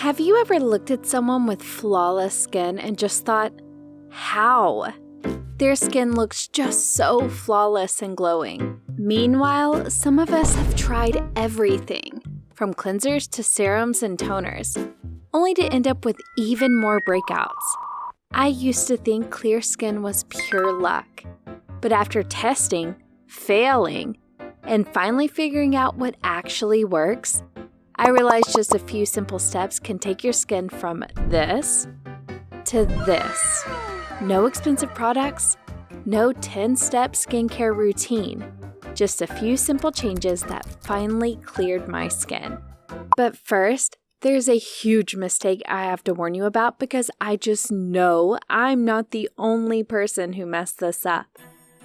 Have you ever looked at someone with flawless skin and just thought, how? Their skin looks just so flawless and glowing. Meanwhile, some of us have tried everything, from cleansers to serums and toners, only to end up with even more breakouts. I used to think clear skin was pure luck, but after testing, failing, and finally figuring out what actually works, I realized just a few simple steps can take your skin from this to this. No expensive products, no 10-step skincare routine, just a few simple changes that finally cleared my skin. But first, there's a huge mistake I have to warn you about because I just know I'm not the only person who messed this up.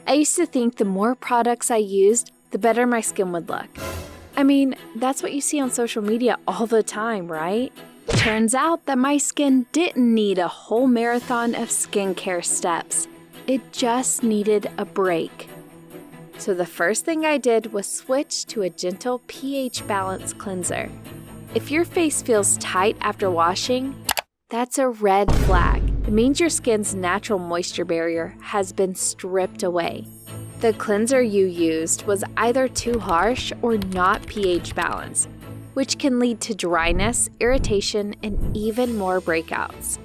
I used to think the more products I used, the better my skin would look. I mean, that's what you see on social media all the time, right? Turns out that my skin didn't need a whole marathon of skincare steps. It just needed a break. So the first thing I did was switch to a gentle pH balance cleanser. If your face feels tight after washing, that's a red flag. It means your skin's natural moisture barrier has been stripped away. The cleanser you used was either too harsh or not pH balanced, which can lead to dryness, irritation, and even more breakouts.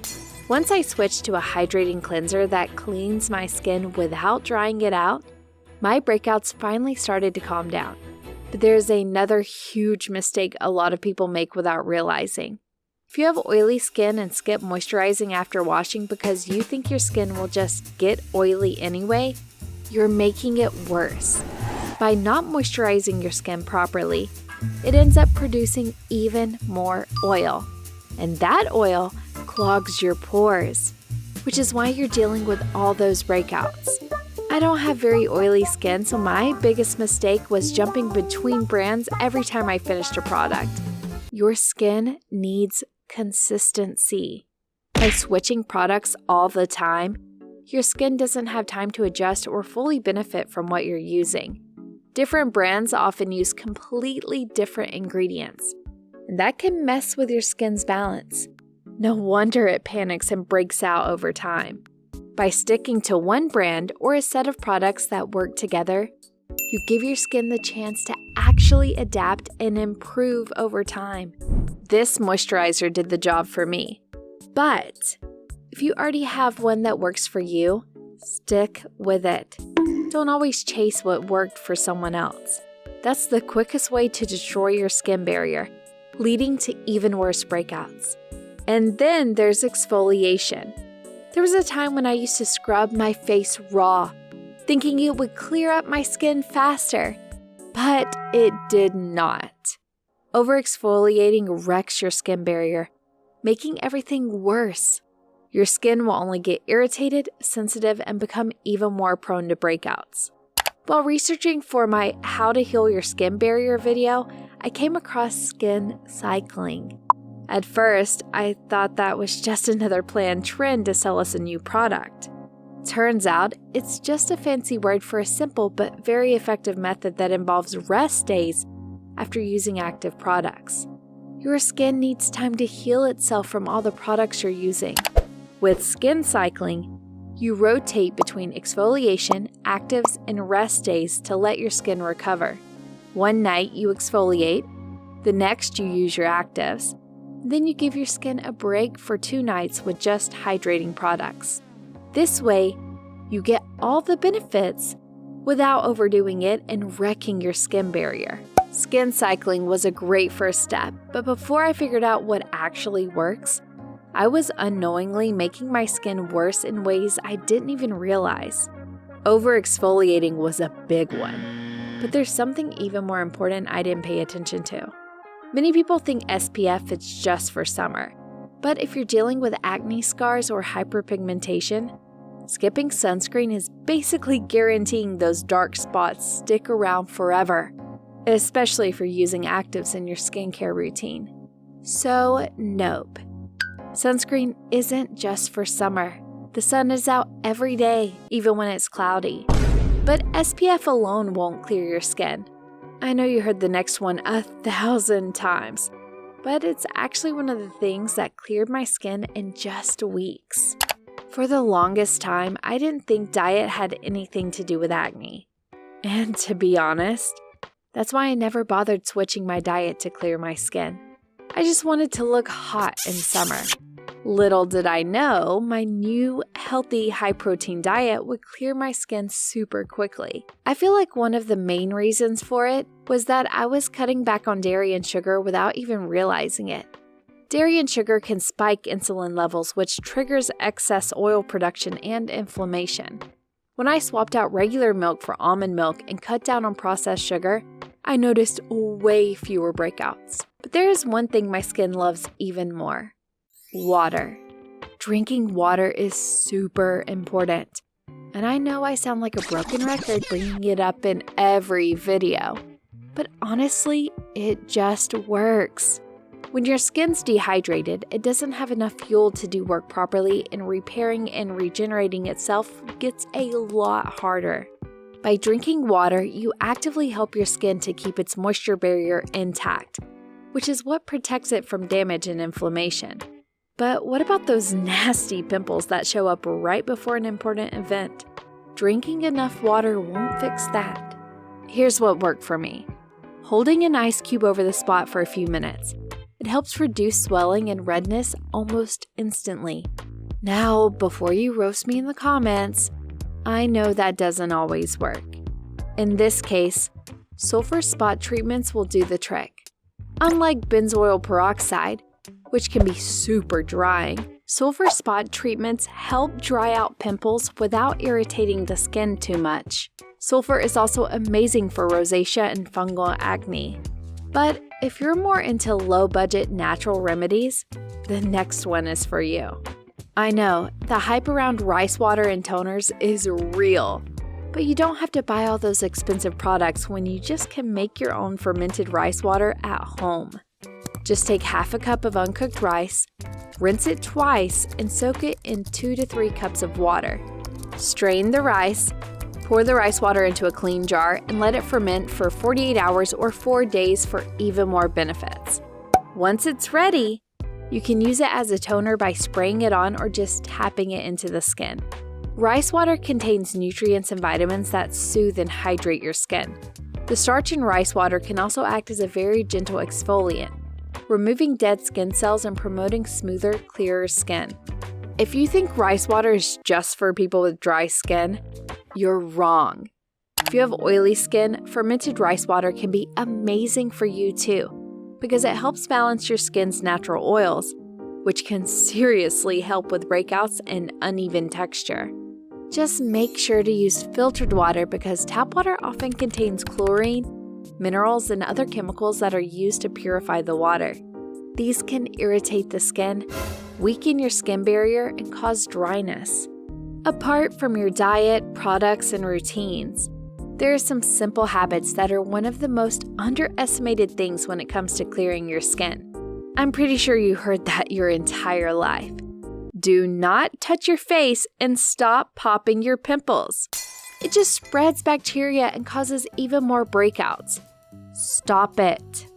Once I switched to a hydrating cleanser that cleans my skin without drying it out, my breakouts finally started to calm down. But there's another huge mistake a lot of people make without realizing. If you have oily skin and skip moisturizing after washing because you think your skin will just get oily anyway, you're making it worse. By not moisturizing your skin properly, it ends up producing even more oil. And that oil clogs your pores, which is why you're dealing with all those breakouts. I don't have very oily skin, so my biggest mistake was jumping between brands every time I finished a product. Your skin needs consistency. By switching products all the time, your skin doesn't have time to adjust or fully benefit from what you're using. Different brands often use completely different ingredients, and that can mess with your skin's balance. No wonder it panics and breaks out over time. By sticking to one brand or a set of products that work together, you give your skin the chance to actually adapt and improve over time. This moisturizer did the job for me. But if you already have one that works for you, stick with it. Don't always chase what worked for someone else. That's the quickest way to destroy your skin barrier, leading to even worse breakouts. And then there's exfoliation. There was a time when I used to scrub my face raw, thinking it would clear up my skin faster, but it did not. Overexfoliating wrecks your skin barrier, making everything worse. Your skin will only get irritated, sensitive, and become even more prone to breakouts. While researching for my How to Heal Your Skin Barrier video, I came across skin cycling. At first, I thought that was just another planned trend to sell us a new product. Turns out, it's just a fancy word for a simple but very effective method that involves rest days after using active products. Your skin needs time to heal itself from all the products you're using. With skin cycling, you rotate between exfoliation, actives, and rest days to let your skin recover. One night you exfoliate, the next you use your actives, then you give your skin a break for 2 nights with just hydrating products. This way, you get all the benefits without overdoing it and wrecking your skin barrier. Skin cycling was a great first step, but before I figured out what actually works, I was unknowingly making my skin worse in ways I didn't even realize. Overexfoliating was a big one, but there's something even more important I didn't pay attention to. Many people think SPF is just for summer, but if you're dealing with acne scars or hyperpigmentation, skipping sunscreen is basically guaranteeing those dark spots stick around forever, especially if you're using actives in your skincare routine. So, nope. Sunscreen isn't just for summer. The sun is out every day, even when it's cloudy. But SPF alone won't clear your skin. I know you heard the next one 1,000 times. but it's actually one of the things that cleared my skin in just weeks. For the longest time, I didn't think diet had anything to do with acne. And to be honest, that's why I never bothered switching my diet to clear my skin. I just wanted to look hot in summer. Little did I know, my new, healthy, high-protein diet would clear my skin super quickly. I feel like one of the main reasons for it was that I was cutting back on dairy and sugar without even realizing it. Dairy and sugar can spike insulin levels, which triggers excess oil production and inflammation. When I swapped out regular milk for almond milk and cut down on processed sugar, I noticed way fewer breakouts. But there is one thing my skin loves even more: water. Drinking water is super important. And I know I sound like a broken record bringing it up in every video, but honestly, it just works. When your skin's dehydrated, it doesn't have enough fuel to do work properly, and repairing and regenerating itself gets a lot harder. By drinking water, you actively help your skin to keep its moisture barrier intact, which is what protects it from damage and inflammation. But what about those nasty pimples that show up right before an important event? Drinking enough water won't fix that. Here's what worked for me: holding an ice cube over the spot for a few minutes. It helps reduce swelling and redness almost instantly. Now, before you roast me in the comments, I know that doesn't always work. In this case, sulfur spot treatments will do the trick. Unlike benzoyl peroxide, which can be super drying, sulfur spot treatments help dry out pimples without irritating the skin too much. Sulfur is also amazing for rosacea and fungal acne. But if you're more into low-budget natural remedies, the next one is for you. I know, the hype around rice water and toners is real, but you don't have to buy all those expensive products when you just can make your own fermented rice water at home. Just take half a cup of uncooked rice, rinse it twice, and soak it in 2 to 3 cups of water. Strain the rice, pour the rice water into a clean jar, and let it ferment for 48 hours or 4 days for even more benefits. Once it's ready, you can use it as a toner by spraying it on or just tapping it into the skin. Rice water contains nutrients and vitamins that soothe and hydrate your skin. The starch in rice water can also act as a very gentle exfoliant, removing dead skin cells and promoting smoother, clearer skin. If you think rice water is just for people with dry skin, you're wrong. If you have oily skin, fermented rice water can be amazing for you too, because it helps balance your skin's natural oils, which can seriously help with breakouts and uneven texture. Just make sure to use filtered water because tap water often contains chlorine, minerals, and other chemicals that are used to purify the water. These can irritate the skin, weaken your skin barrier, and cause dryness. Apart from your diet, products, and routines, there are some simple habits that are one of the most underestimated things when it comes to clearing your skin. I'm pretty sure you heard that your entire life. Do not touch your face and stop popping your pimples. It just spreads bacteria and causes even more breakouts. Stop it.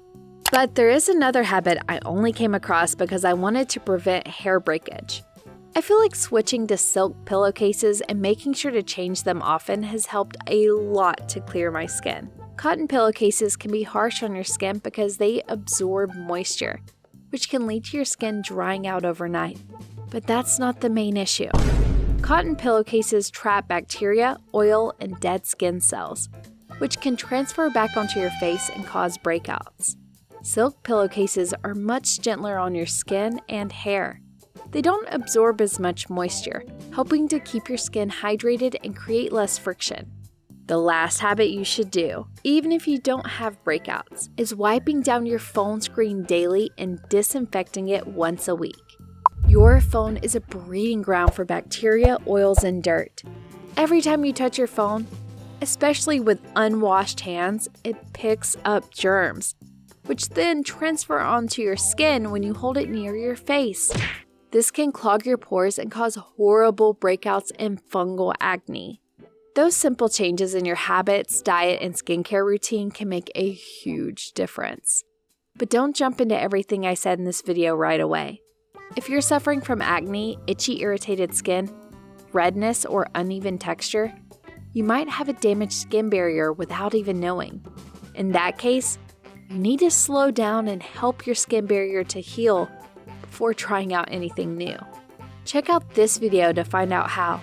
But there is another habit I only came across because I wanted to prevent hair breakage. I feel like switching to silk pillowcases and making sure to change them often has helped a lot to clear my skin. Cotton pillowcases can be harsh on your skin because they absorb moisture, which can lead to your skin drying out overnight. But that's not the main issue. Cotton pillowcases trap bacteria, oil, and dead skin cells, which can transfer back onto your face and cause breakouts. Silk pillowcases are much gentler on your skin and hair. They don't absorb as much moisture, helping to keep your skin hydrated and create less friction. The last habit you should do, even if you don't have breakouts, is wiping down your phone screen daily and disinfecting it once a week. Your phone is a breeding ground for bacteria, oils, and dirt. Every time you touch your phone, especially with unwashed hands, it picks up germs, which then transfer onto your skin when you hold it near your face. This can clog your pores and cause horrible breakouts and fungal acne. Those simple changes in your habits, diet, and skincare routine can make a huge difference. But don't jump into everything I said in this video right away. If you're suffering from acne, itchy, irritated skin, redness, or uneven texture, you might have a damaged skin barrier without even knowing. In that case, you need to slow down and help your skin barrier to heal before trying out anything new. Check out this video to find out how.